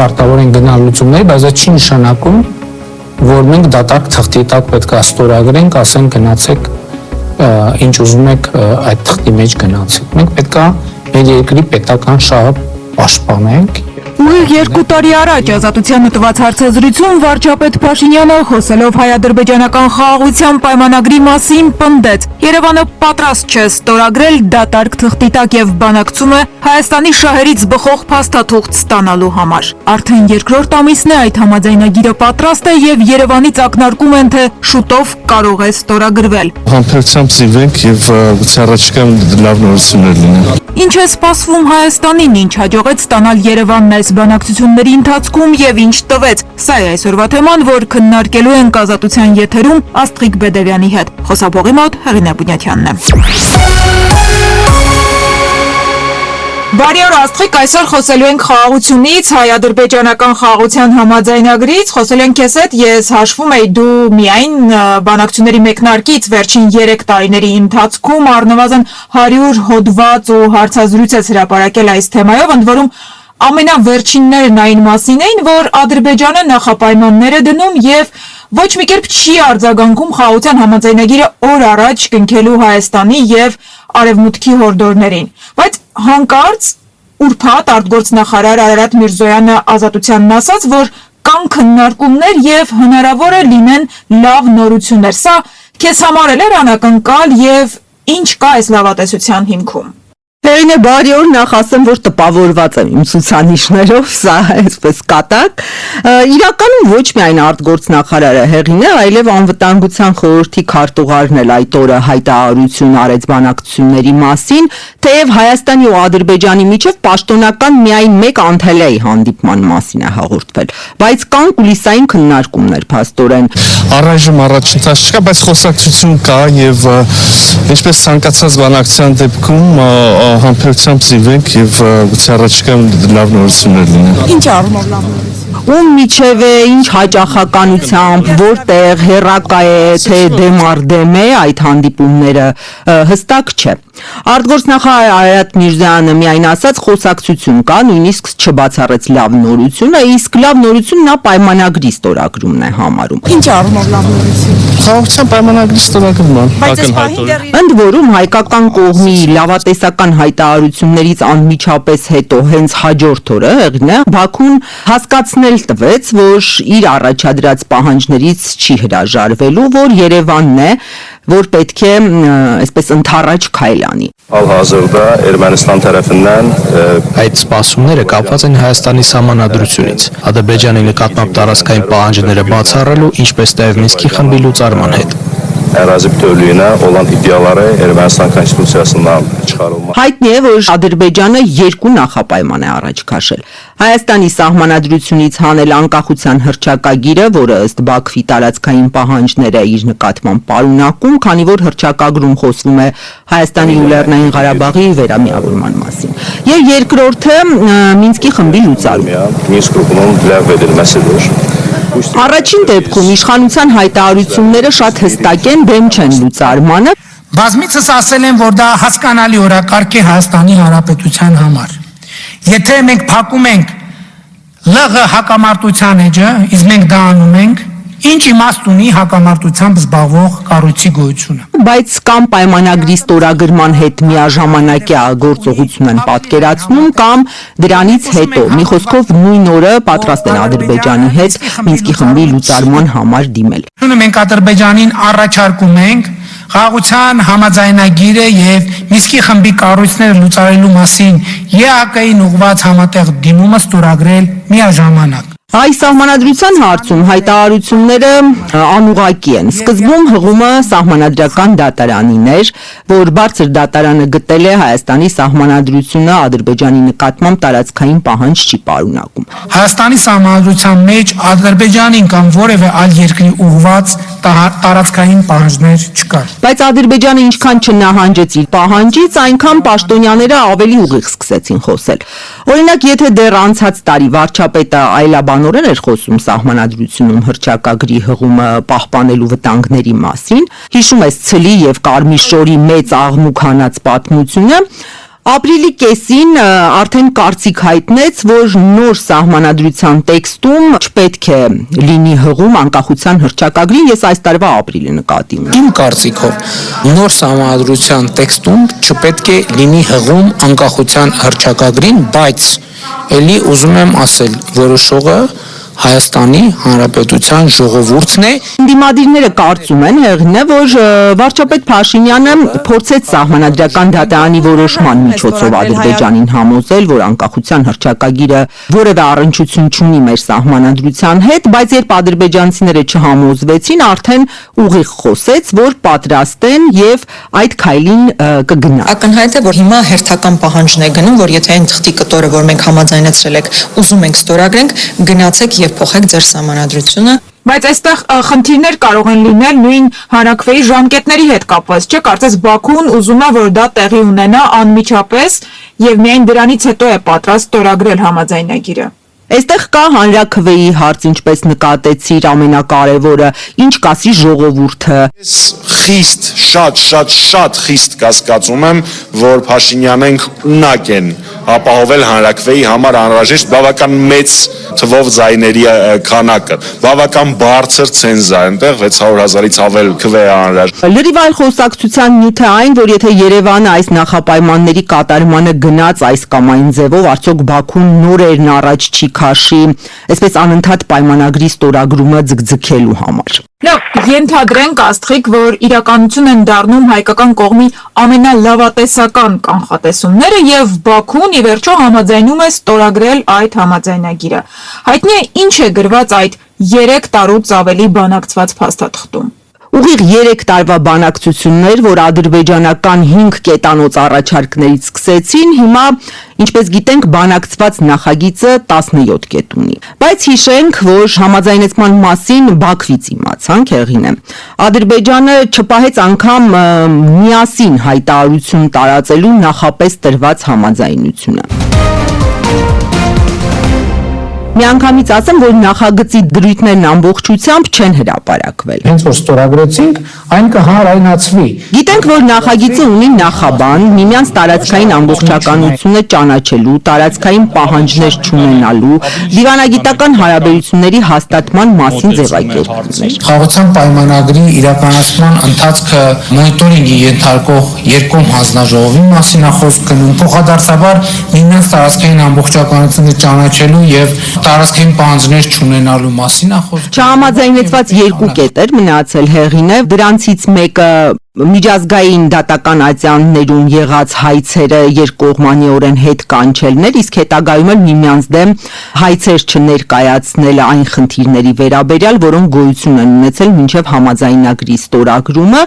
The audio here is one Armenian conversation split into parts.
պարտավոր են գնալ լուծումների, բայց դա չի նշանակում, որ մենք դատարկ թղթի տակ պետք է ստորագրենք, ասենք գնացեք ինչ ուզում եք այդ թղթի մեջ գնացեք։ Մենք պետք է մեր երկրի պետական շահը պաշտպանենք։ Ուղիղ 2 տարի առաջ Ազատությանը տված հարցազրույցում վարչապետ Փաշինյանը խոսելով հայ-ադրբեջանական խաղաղության պայմանագրի մասին պնդեց. Երևանը պատրաստ չէ ստորագրել դատարկ թղթի տակ եւ բանակցում է Հայաստանի շահերից բխող փաստաթուղթ ստանալու համար։ Արդեն երկրորդ ամիսն է այդ համաձայնագիրը պատրաստ է եւ Երևանից ակնարկում են, թե շուտով կարող է ստորագրվել։ Համբերությամբ զինվենք եւ գուցե առաջիկայում լավ նորություններ լինեն։ Ինչ է սպասվում Հայաստանին, ինչ հաջողեց ստանալ Երևանն այս բանակցությունների ընթացքում եւ ինչ տվեց։ Սա է այսօրվա թեման, որ քննարկելու ենք Ազատության եթերում Աստղիկ Բեդևյանի հետ։ Խոսափողի մոտ Հեղինե Բունյաթյանն է։ Բարի օր Աստղիկ, այսօր խոսելու ենք խաղաղությունից, հայ-ադրբեջանական խաղաղության համաձայնագրից, խոսելու ենք քեզ հետ, ես հաշվում եի դու միայն բանակցությունների մեկնարկից վերջին 3 տարիների ընթացքում առնվազն 100 հոդված ու հարցազրույց ես հրապարակել այս թեմայով, ընդ որում ամենավերջիններն այն մասին էին, որ Ադրբեջանը նախապայմաններ է դնում եւ ոչ մի կերպ չի արձագանքում խաղաղության համաձայնագիրը օր առաջ կնքելու Հայաստանի եւ Արևմուտքի հորդորներին։ Բայց հանկարծ ուրբաթ արտգործնախարար Արարատ Միրզոյանը Ազատությանն ասաց, որ կան քննարկումներ եւ հնարավոր է լինեն լավ նորություններ։ Սա քեզ համար էլ էր անակնկալ եւ ինչ կա այս լավատեսության հիմքում։ Հեղինե, բարի օր, նախ ասեմ, որ տպավորված եմ իմ ցուցանիշներով, սա այսպես կատակ։ Իրականում ոչ միայն արտգործնախարարը Հեղինե, այլև անվտանգության խորհրդի քարտուղարն էլ այդ օրը հայտարարություն արեց բանակցությունների մասին, թեև Հայաստանի ու Ադրբեջանի միջև պաշտոնական միայն մեկ անդելայի հանդիպման մասին է հաղորդվել, բայց կան կուլիսային քննարկումներ, փաստորեն։ Առայժմ առաջընթաց չկա, բայց խոսակցություն կա եւ ինչպես ցանկացած բանակցության դեպքում համբերությամբ զինվենք եւ գուցե առաջիկայում լավ նորություններ լինեն։ Ինչ առումով լավ նորություն։ Ում միջև է, ինչ հաճախականությամբ, որտեղ հերակա է, թե դեմ առ դեմ է այդ հանդիպումները հստակ չէ։ Արտգործնախարար Արարատ Միրզոյանը միայն ասաց խոսակցություն կա, նույնիսկ չբացառեց լավ նորությունը, իսկ լավ նորությունն նա պայմանագրի ստորագրումն է համարում։ Ինչ առումով լավ նորություն։ Խաղաղության պայմանագրի ստորագրման Ընդ որում հայկական կողմի լավատեսական հայտարարություններից անմիջապես հետո հենց հաջորդ օրը Հեղինե Բաքուն հասկացնել տվեց, որ իր առաջադրած պահանջներից չի հրաժարվելու, որ Երևանն է, որ պետք է այսպես ընդառաջ քայլ անի։ Hal-hazırda Ermənistan tərəfindən այդ սպասումները կապված են Հայաստանի սահմանադրությունից, Ադրբեջանի նկատմամբ տարածքային պահանջները բացառելու, ինչպես նաև Մինսկի խմբի լուծարման հետ։ ərazi bütövlüyünə olan iddiaları Ermənistan konstitusiyasından çıxarılmaq. Հայտնի է, որ Ադրբեջանը երկու նախապայման է առաջ քաշել։ Հայաստանի սահմանադրությունից հանել անկախության հռչակագիրը, որը ըստ Բաքվի տարածքային պահանջները իր նկատմամբ պարունակում, քանի որ հռչակագրում խոսվում է Հայաստանի ու Լեռնային Ղարաբաղի վերամիավորման մասին։ Եվ երկրորդը Մինսկի խմբի լուծարումը։ Minsk qrupunun ləğv edilməsidir. Առաջին դեպքում իշխանության հայտարարությունները շատ հստակ են, դեմ չեն լուծարմանը։ Բազմիցս ասել են, որ դա հասկանալի օրակարգ է Հայաստանի Հանրապետության համար։ Եթե մենք փակում ենք ԼՂ հակամարտության էջը, իսկ մենք դա անում ենք, ինչ իմաստ ունի հակամարտությամբ զբաղվող կառույցի գոյությունը։ Բայց կամ պայմանագրի ստորագրման հետ միաժամանակյա գործողություն են պատկերացնում, կամ դրանից հետո, մի խոսքով նույն օրը պատրաստ են Ադրբեջանի հետ Մինսկի խմբի լուծարման համար դիմել։ Մենք Ադրբեջանին առաջարկում ենք խաղաղության համաձայնագիրը եւ Մինսկի խմբի կառույցները լուծարելու մասին ԵԱԿ-ին ուղղված համատեղ դիմումը ստորագրել միաժամանակ։ Այս սահմանադրության հարցում հայտարարությունները անուղղակի են։ Սկզբում հղումը սահմանադրական դատարանին էր, որ բարձր դատարանը գտել է Հայաստանի սահմանադրությունը Ադրբեջանի նկատմամբ տարածքային պահանջ չի պարունակում։ Հայաստանի սահմանադրության մեջ Ադրբեջանին կամ որևէ այլ երկրի ուղղված տարածքային պահանջներ չկար։ Բայց Ադրբեջանը ինչքան չնահանջեց իր պահանջից, այնքան պաշտոնյաները ավելի ուղիղ սկսեցին խոսել։ Օրինակ, եթե դեռ անցած տարի վարչապետը այլաբանորեն էր խոսում սահմանադրությունում հռչակագրի հղումը պահպանելու վտանգների մասին, հիշում ես ցլի եւ կարմիր շորի մեծ աղմուկ հանած պատմությունը, Ապրիլի կեսին արդեն կարծիք հայտնեց, որ նոր սահմանադրության տեքստում չպետք է լինի հղում անկախության հռչակագրին, ես այս տարվա ապրիլը նկատի ունեմ։ Իմ կարծիքով նոր սահմանադրության տեքստում չպետք է լինի հղում անկախության հռչակագրին, բայց ելի ուզում եմ ասել, որոշողը Հայաստանի Հանրապետության ժողովուրդն է։ Դիմադիրները կարծում են հեղինը, որ վարչապետ Փաշինյանը փորձեց սահմանադրական դատարանի որոշման միջոցով Ադրբեջանին համոզել, որ անկախության հռչակագիրը որևէ առնչություն չունի մեր սահմանադրության հետ, բայց երբ ադրբեջանցիները չհամոզվեցին, արդեն ուղիղ խոսեց, որ պատրաստ են եւ այդ քայլին կգնան։ Ակնհայտ է, որ հիմա հերթական պահանջն է գնում, որ եթե այն թղթի կտորը, որ մենք համաձայնեցրել ենք, ուզում ենք ստորագրենք, գնացեք եւ փոխեք ձեր սահմանադրությունը։ Բայց այստեղ խնդիրներ կարող են լինել նույն հանրաքվեի ժամկետների հետ կապված, չէ՞, կարծես Բաքուն ուզում է, որ դա տեղի ունենա անմիջապես եւ միայն դրանից հետո է պատրաստ ստորագրել համաձայնագիրը։ Այստեղ կա հանրաքվեի հարց, ինչպես նկատեցիր, ամենակարևորը, ինչ կասի ժողովուրդը։ Ես շատ խիստ կասկածում եմ, որ Փաշինյանենք ունակ են ապահովել հանրաքվեի համար անհրաժեշտ բավական մեծ թվով ձայների քանակը, բավական բարձր ցենզա, այնտեղ 600,000-ից ավել քվե անհրաժեշտ։ Լրիվ այլ խոսակցության նյութ է այն, որ եթե Երևանը այս նախապայմանների կատարմանը գնաց այս կամ այն ձևով, արդյոք Բաքուն նորերն առաջ չի քաշի, այսպես անընդհատ պայմանագրի ստորագրումը ձգձգելու համար։ Լավ, ենթադրենք Աստղիկ, որ իրականություն են դառնում հայկական կողմի ամենալավատեսական կանխատեսումները եւ Բաքուն ի վերջո համաձայնում է ստորագրել այդ համաձայնագիրը։ Հայտնի է ինչ է գրված այդ 3 տարուց ավելի բանակցված փաստաթղթում։ Ուղիղ 3 տարվա բանակցություններ, որ ադրբեջանական 5 կետանոց առաջարկներից սկսեցին, հիմա, ինչպես գիտենք, բանակցված նախագիծը 17 կետ ունի։ Բայց հիշենք, որ համաձայնեցման մասին Բաքվից իմացանք, հեղինե։ Ադրբեջանը չպահեց անգամ միասին հայտարարություն տարածելու նախապես տրված համաձայնությունը։ Միանգամից ասեմ, որ նախագծի դրույթներն ամբողջությամբ չեն հրապարակվել։ Հենց որ ստորագրեցինք, այն կհանրայնացվի։ Գիտենք, որ նախագիծը ունի նախաբան, միմյանց տարածքային ամբողջականությունը ճանաչելու, տարածքային պահանջներ չունենալու, դիվանագիտական հարաբերությունների հաստատման մասին ձևակերպումներ։ Խաղաղության պայմանագրի իրականացման ընթացքը մոնիտորինգի ենթարկող երկկողմ հանձնաժողովի մասին է խոսք գնում, փոխադարձաբար միմյանց տարածքային ամբողջականությունը ճանաչելու եւ տարածքային պահանջներ չունենալու մասին է խոսք։ Չհամաձայնեցված 2 կետեր մնացել հեղինը, դրանցից մեկը միջազգային դատական ատյաններում եղած հայցերը երկկողմանիորեն հետ կանչելն էր, իսկ հետագայում էլ միմյանց դեմ հայցեր չներկայացնելը այն խնդիրների վերաբերյալ, որոնք գոյություն են ունեցել մինչև համաձայնագրի ստորագրումը,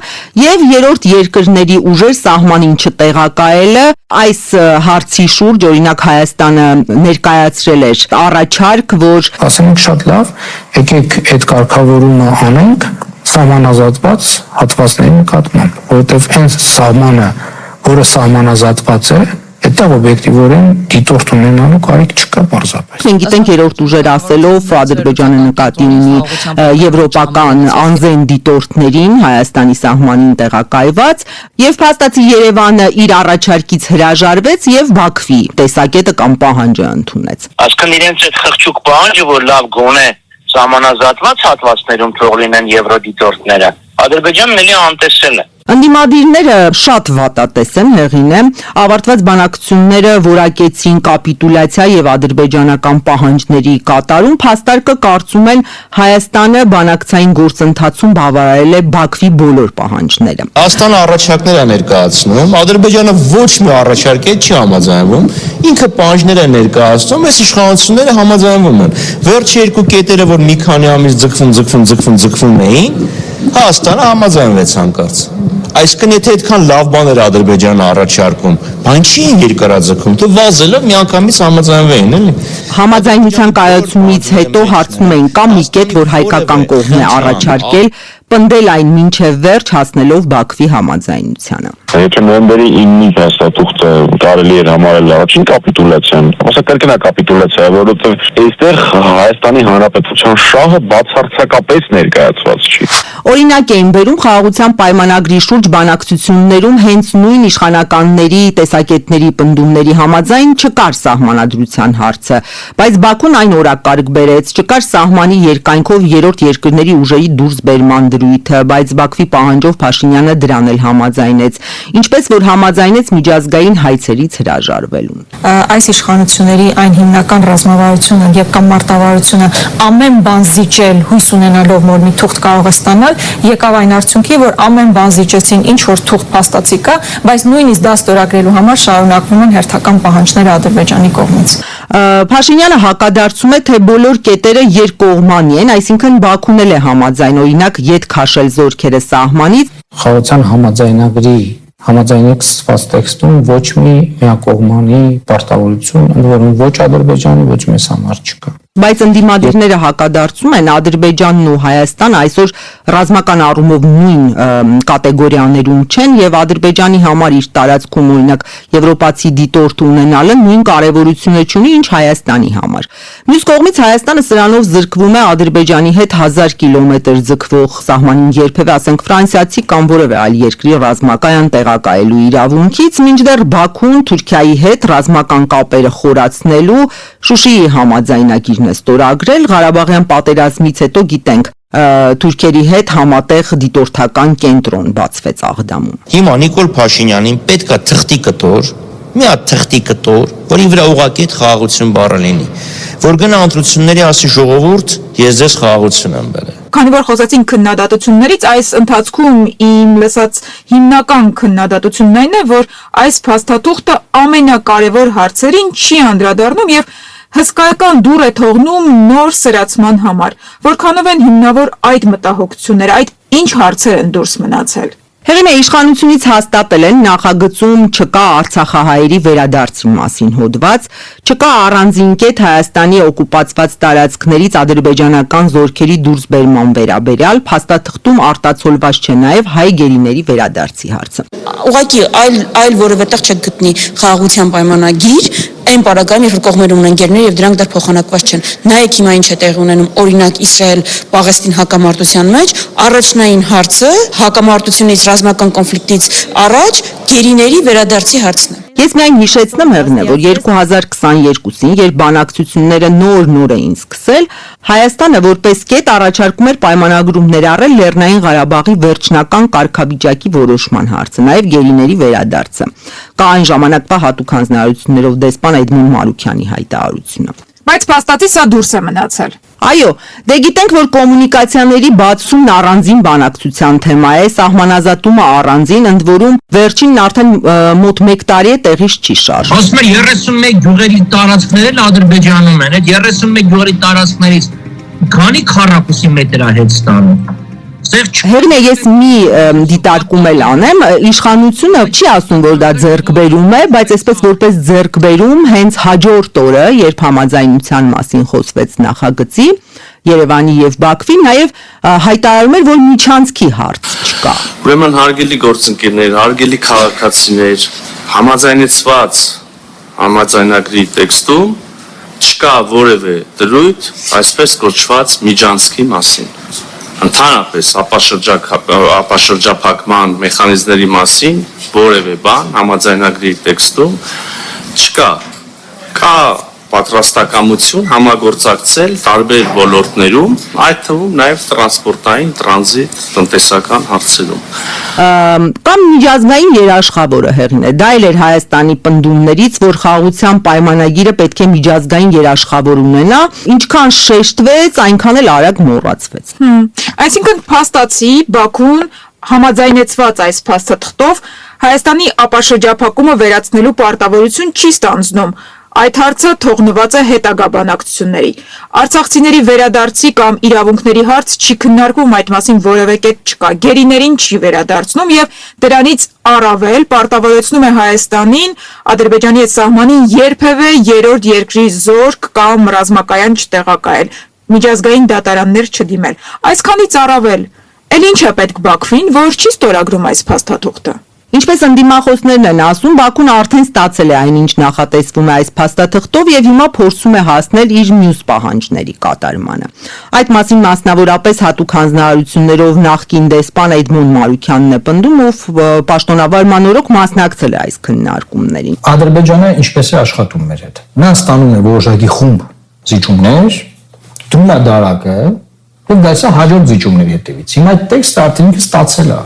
եւ երրորդ երկրների ուժեր սահմանին չտեղակայելը, այս հարցի շուրջ օրինակ Հայաստանը ներկայացրել էր առաջարկ, որ ասենք շատ լավ, եկեք այդ կարգավորումը անենք սահմանազատված հատվածների նկատմամբ, որովհետև հենց սահմանը, որը սահմանազատված է, այդտեղ օբյեկտիվորեն դիտորդ ունենալու կարիք չկա պարզապես։ Մենք գիտենք երրորդ ուժեր ասելով Ադրբեջանը նկատի ունի եվրոպական անձեն դիտորդներին Հայաստանի սահմանին տեղակայված եւ փաստացի Երևանը իր առաջարկից հրաժարվեց եւ Բաքվի տեսակետը կամ պահանջը ընդունեց։ Այսինքն իրենց այդ խղճուկ պահանջը, որ լավ գոնե սահմանազատված հատվածներում թող լինեն եվրոդիտորդները, Ադրբեջանն էլի անտեսել է։ Ընդդիմադիրները շատ վատատես են հեղինե, ավարտված բանակցությունները որակեցին կապիտուլյացիա եւ ադրբեջանական պահանջների կատարում, փաստարկը կարծում են Հայաստանը բանակցային գործընթացում բավարարել է Բաքվի բոլոր պահանջները։ Հայաստանը առաջարկներ է ներկայացնում, Ադրբեջանը ոչ մի առաջարկ չի համաձայնվում, ինքը պահանջներ է ներկայացնում, այս իշխանությունները համաձայնվում են։ Վերջի 2 կետերը, որ մի քանի ամիս ձգվում էին, Հայաստանը համաձայնվեց հանկարծ։ Այսինքն եթե այդքան լավ բաներ Ադրբեջանը առաջարկում, բան չի երկարաձգում, դու վազելով միանգամից համաձայնվեին, էլի։ Համաձայնության կայացումից հետո հարցնում են կա մի կետ, որ հայկական կողմն է առաջարկել պնդել այն մինչև վերջ հասնելով Բաքվի համաձայնությանը։ Եթե նոյեմբերի 9-ի հաստատուղթը կարելի էր համարել առաջին կապիտուլյացիան, ասա կրկնա կապիտուլյացիա, որովհետև այստեղ Հայաստանի Հանրապետության շահը բացարձակապես ներկայացված չի։ Օրինակ էին բերում խաղաղության պայմանագրի շուրջ բանակցություններում հենց նույն իշխանականների տեսակետների պնդումների համաձայն չկար սահմանադրության հարցը, բայց Բաքուն այն օրակարգ բերեց, չկար սահմանի երկայնքով երրորդ երկրների ուժերի դուրսբերման դրույթը, բայց Բաքվի պահանջով Փաշինյանը դրան էլ համաձայնեց, ինչպես որ համաձայնեց միջազգային հայցերից հրաժարվելուն։ Այս իշխանությունների այն հիմնական ռազմավարությունը եւ կամ մարտավարությունը ամեն բան զիջել հույս ունենալով որ մի թուղթ կարող է ստանալ, եկավ այն արդյունքի, որ ամեն բան զիջեցին, ինչ որ թուղթ փաստացի կա, բայց նույնիսկ դա ստորագրելու համար շարունակվում են հերթական պահանջները Ադրբեջանի կողմից։ Փաշինյանը հակադարձում է, թե բոլոր կետերը երկկողմանի են, այսինքն Բաքուն էլ է համաձայն, օրինակ ետ քաշել զորքերը սահմանից։ Խաղաղության համաձայնագրի համաձայնեք ստված տեքստում ոչ մի միակողմանի պարտավորություն, ընդ որում ոչ Ադրբեջանի, ոչ մեզ համար չկա։ Բայց ընդդիմադիրները հակադարձում են Ադրբեջանն ու Հայաստանը այսօր ռազմական առումով նույն կատեգորիաներում չեն եւ Ադրբեջանի համար իր տարածքում օրինակ եվրոպացի դիտորդ ունենալը նույն կարեւորությունը ունի ինչ Հայաստանի համար։ Մյուս կողմից Հայաստանը սրանով զրկվում է Ադրբեջանի հետ 1000 կիլոմետր ձգվող սահմանին երբևէ ասենք ֆրանսիացի կամ որևէ այլ երկրի ռազմակայան տեղակայելու իրավունքից, մինչդեռ Բաքուն Թուրքիայի հետ ռազմական կապերը խորացնելու Շուշիի համաձայնագիր ստորագրել Ղարաբաղյան պատերազմից հետո գիտենք թուրքերի հետ համատեղ դիտորդական կենտրոն բացվեց Աղդամում։ Հիմա Նիկոլ Փաշինյանին պետքա թղթի կտոր, մի հատ թղթի կտոր, որի վրա ուղղակի այդ խաղաղություն բառը լինի, որ գնա ընտրությունների ասի ժողովուրդ, ես ձեզ խաղաղություն եմ բերել։ Քանի որ խոսեցին քննադատություններից, այս ընթացքում իմ լսած հիմնական քննադատությունն այն է, որ այս փաստաթուղթը ամենակարևոր հարցերին չի անդրադառնում եւ հսկայական դուռ է թողնում նոր սրացման համար, որքանով են հիմնավոր այդ մտահոգությունները, այդ ինչ հարցեր են դուրս մնացել։ Հեղինե իշխանությունից հաստատել են նախագծում չկա Արցախահայերի վերադարձի մասին հոդված, չկա առանձին կետ Հայաստանի օկուպացված տարածքներից ադրբեջանական զորքերի դուրսբերման վերաբերյալ, փաստաթղթում արտացոլված չէ նաև հայ գերիների վերադարձի հարցը։ Ուղղակի այլ որևէ տեղ չեք գտնի խաղաղության պայմանագիր, այն պարագայում, երբ որ կողմերում ունեն գերիներ եւ դրանք դեռ փոխանակված չեն։ Նայեք հիմա ինչ է տեղի ունենում, օրինակ Իսրայել-Պաղեստին հակամարտության մեջ, առաջնային հարցը հակամարտությունից ռազմական կոնֆլիկտից առաջ գերիների վերադարձի հարցն է։ Ես միայն հիշեցնեմ հեղինե, որ 2022-ին, երբ բանակցությունները նոր էին սկսել, Հայաստանը որպես կետ առաջարկում էր պայմանագրում ներառել Լեռնային Ղարաբաղի վերջնական կարգավիճակի որոշման հարցը, նաև գերիների վերադարձը։ Կա այն ժամանակվա հատուկ հանձնարարություններով դեսպան Էդմոն Մարուքյանի հայտարարությունը։ Բայց փաստացի սա դուրս է մնացել։ Այո, դե գիտենք, որ կոմունիկացիաների բացումն առանձին բանակցության թեմա է, սահմանազատումը առանձին, ընդ որում վերջինն արդեն մոտ 1 տարի է տեղից չի շարժվում։ Ասում են 31 գյուղերի տարածքներ էլ Ադրբեջանում են, այդ 31 գյուղերի տարածքներից քանի քառակուսի մետր է հետ ստանում։ Հերնե ես մի դիտարկում էլ անեմ, իշխանությունը չի ասում, որ դա ձեռքբերում է, բայց այսպես որպես ձեռքբերում հենց հաջորդ օրը, երբ համաձայնության մասին խոսվեց նախագծի, Երևանի եւ Բաքվի, նաեւ հայտարարում էր, որ միջանցքի հարց չկա։ Ուրեմն հարգելի գործընկերներ, հարգելի քաղաքացիներ, համաձայնեցված համաձայնագրի տեքստում չկա որևէ դրույթ այսպես կոչված միջանցքի մասին։ Ընդհանրապես ապաշրջափակման մեխանիզմների մասին որևէ բան համաձայնագրի տեքստում չկա։ Կա պատրաստակամություն համագործակցել տարբեր ոլորտներում, այդ թվում նաև տրանսպորտային, տրանզիտ, տնտեսական հարցերում։ Կամ միջազգային երաշխավորը հեղին է, դա էլ էր Հայաստանի պնդումներից, որ խաղաղության պայմանագիրը պետք է միջազգային երաշխավոր ունենա, ինչքան շեշտվեց, այնքան էլ արագ մոռացվեց։ Այսինքն փաստացի Բաքուն համաձայնեցված այս փաստաթղթով Հայաստանի ապաշրջափակումը վերացնելու պարտավորություն չի ստանձնում։ Այդ հարցը թողնված է հետագա բանակցությունների։ Արցախցիների վերադարձի կամ իրավունքների հարց չի քննարկվում, այդ մասին որևէ կետ չկա։ Գերիներին չի վերադարձնում եւ դրանից առավել պարտավորեցնում է Հայաստանին Ադրբեջանի հետ սահմանին երբևէ երրորդ երկրի զորք կամ ռազմակայան չտեղակայել, միջազգային դատարաններ չդիմել։ Այսքանից առավել Էլ ինչ է պետք Բաքվին, որ չի ստորագրում այս փաստաթուղթը։ Ինչպես ընդդիմախոսներն են ասում, Բաքուն արդեն ստացել է այն, ինչ նախատեսվում է այս փաստաթղթով եւ հիմա փորձում է հասնել իր մյուս պահանջների կատարմանը։ Այդ մասին մասնավորապես հատուկ հանձնարարություններով նախկին դեսպան Էդմոն Մարուքյանն է պնդում, ով պաշտոնավար մանորոք մասնակցել է այս քննարկումներին։ Ադրբեջանը ինչպես է աշխատում մեր հետ։ Նա ստանում է որոշակի խումբ զիջումներ, դնում է դարակը, ու գալիս է հաջորդ զիջումների հետևից։ Հիմա այդ տեքստը արդեն ինքը ստացել է։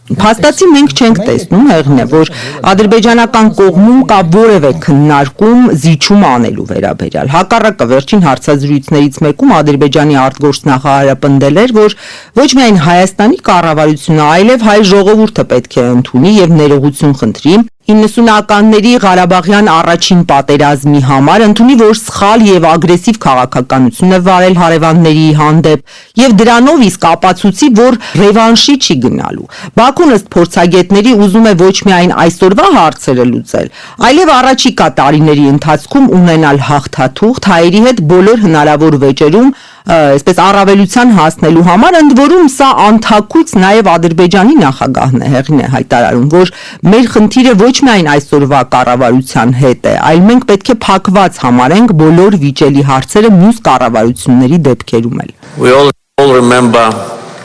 Փաստացի մենք չենք տեսնում հեղն է, որ ադրբեջանական կողմում կա որևէ քննարկում զիջում անելու վերաբերյալ։ Հակառակը վերջին հարցազրույցներից մեկում Ադրբեջանի արտգործնախարարը պնդել էր, որ ոչ միայն Հայաստանի կառավարությունը, այլև հայ ժողովուրդը պետք է ընդունի եւ ներողություն խնդրի 90-ականների Ղարաբաղյան առաջին պատերազմի համար ընդունի, որ սխալ եւ ագրեսիվ քաղաքականություն է վարել հարևանների հանդեպ եւ դրանով իսկ ապացուցի, որ ռևանշի չի գնալու։ Բաքուն ըստ փորձագետների ուզում է ոչ միայն այսօրվա հարցերը լուծել, այլև առաջիկա տարիների ընթացքում ունենալ հաղթաթուղթ հայերի հետ բոլոր հնարավոր վեճերում այսպես առավելության հասնելու համար, ընդ որում սա անթակույց նաև Ադրբեջանի նախագահն է հեղին է հայտարարում, որ մեր խնդիրը ոչ միայն այսօրվա կառավարության հետ է, այլ մենք պետք է փակված համարենք բոլոր վիճելի հարցերը մյուս կառավարությունների դեպքերում էլ։ We all remember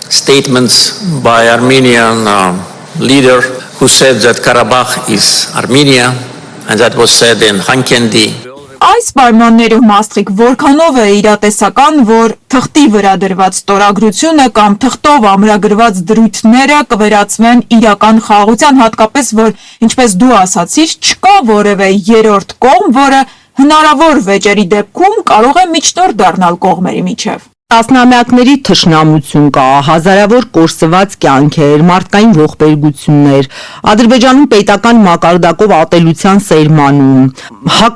statements by Armenian leader who said that Karabakh is Armenia and that was said in Hankendi. Այս պայմաններում Մաստրիկ որքանով է իրատեսական, որ թղթի վրա դրված ստորագրությունը կամ թղթով ամրագրված դրույթները կվերածվեն իրական խաղաղության, հատկապես որ, ինչպես դու ասացիր, չկա որևէ երրորդ կողմ, որը հնարավոր վեճերի դեպքում կարող է միջնորդ դառնալ կողմերի միջև։ Տասնամյակների թշնամություն կա, հազարավոր կորսված կյանքեր, մարդկային ողբերգություններ, Ադրբեջանում պետական մակարդակով ատելության սերմանում,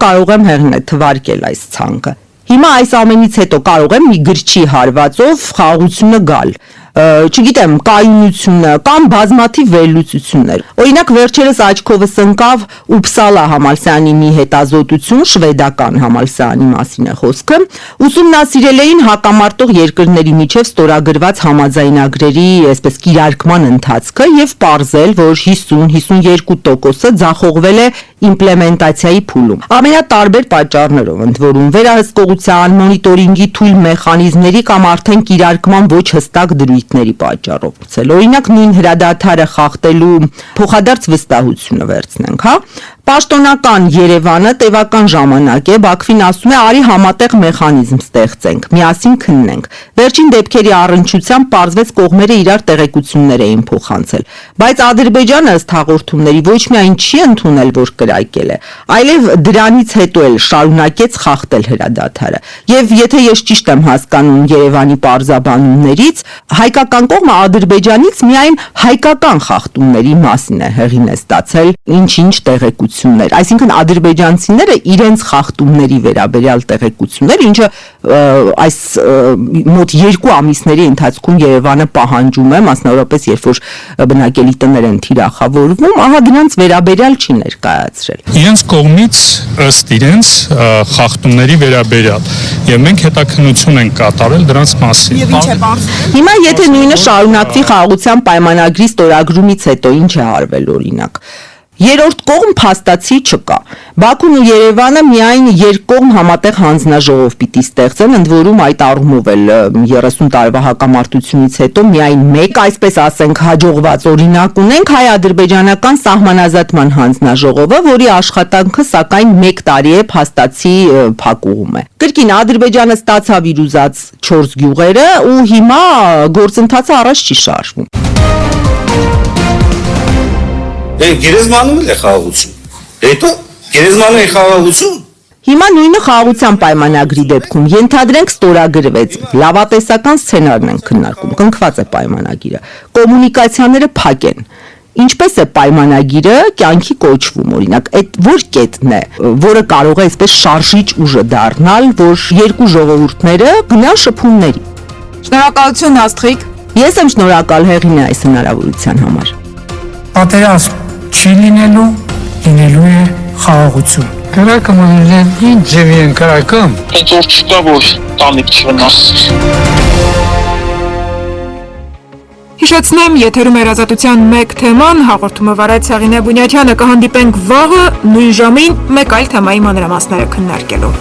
կարող եմ հեղն է թվարկել այս ցանկը։ Հիմա այս ամենից հետո կարող եմ մի գրչի հարվածով խաղաղությունը գալ, չգիտեմ, կայունությունը կամ բազմաթիվ վերլուծություններ։ Օրինակ վերջերս աչքովս ընկավ Ուպսալա համալսարանի մի հետազոտություն, շվեդական համալսարանի մասին է խոսքը, ուսումնասիրել էին հակամարտող երկրների միջև ստորագրված համաձայնագրերի, այսպես կիրարկման ընթացքը եւ պարզել, որ 50-52%-ը ձախողվել է իմպլեմենտացիայի փուլում։ Ամենատարբեր պատճառներով, ընդ որում վերահսկողության, մոնիտորինգի թույլ մեխանիզմների կամ արդեն կիրարկման ոչ հստակ դրույթների պատճառով։ Օրինակ նույն հրադադարը խախտելու փոխադարձ վստահությունը վերցնենք, հա։ Պաշտոնական Երևանը տևական ժամանակ է Բաքվին ասում է արի համատեղ մեխանիզմ ստեղծենք, միասին քննենք։ Վերջին դեպքերի առնչությամբ պարզվեց կողմերը իրար տեղեկություններ էին փոխանցել, բայց Ադրբեջանը ըստ հաղորդումների ոչ միայն չի ընդունել, որ կրակել է, այլև դրանից հետո էլ շարունակեց խախտել հրադադարը։ Եվ եթե ես ճիշտ եմ հասկանում Երևանի պարզաբանումներից, հայկական կողմը Ադրբեջանից միայն հայկական խախտումների մասին է հեղին է ստացել ինչ-ինչ տեղեկություններ, այսինքն ադրբեջանցիները իրենց խախտումների վերաբերյալ տեղեկություններ, ինչը այս մոտ 2 ամիսների ընթացքում Երևանը պահանջում է, մասնավորապես երբ որ բնակելի տներ են թիրախավորվում, ահա դրանց վերաբերյալ չի ներկայացրել։ Իրենց կողմից ըստ իրենց խախտումների վերաբերյալ եւ մենք հետաքննություն ենք կատարել դրանց մասին։ Եվ ինչ է բարձրացել։ Հիմա եթե նույնը շարունակվի խաղաղության պայմանագրի ստորագրումից հետո ինչ է արվել օրինակ։ Երրորդ կողմ փաստացի չկա։ Բաքուն ու Երևանը միայն երկկողմ համատեղ հանձնաժողով պիտի ստեղծեն, ընդ որում այդ առումով էլ 30 տարվա հակամարտությունից հետո միայն մեկ, այսպես ասենք, հաջողված օրինակ ունենք հայ-ադրբեջանական սահմանազատման հանձնաժողովը, որի աշխատանքը սակայն 1 տարի է փաստացի փակուղում է։ Կրկին Ադրբեջանը ստացավ իր ուզած 4 գյուղերը ու հիմա գործընթացը առաջ չի շարժվում։ Գերեզմանում է խաղաղություն։ Հետո գերեզմանում է խաղաղություն։ Հիմա նույնը խաղաղության պայմանագրի դեպքում ենթադրենք ստորագրվեց, լավատեսական սցենարն են քննարկում, կնքված է պայմանագիրը, կոմունիկացիաները փակ են։ Ինչպես է պայմանագիրը կյանքի կոչվում, օրինակ, այդ որ կետն է, որը կարող է այսպես շարժիչ ուժը դառնալ, որ երկու ժողովուրդները գնան շփումների։ Շնորհակալություն Աստղիկ։ Ես եմ շնորհակալ հեղինե այս հնարավորության համար։ Պատերազմ չի լինելու է խաղաղություն։ Կրակը մնալեն ինչ ձևի են կրակում։ Հենց որ չկա, որ տանիք չվնասի։ Հիշեցնեմ, եթերում էր Ազատության մեկ թեման, հաղորդումը վարեց Հեղինե Բունյաթյանը, կհանդիպենք վաղը նույն ժամին մեկ այլ թեմայի մանրամասները քննարկելու։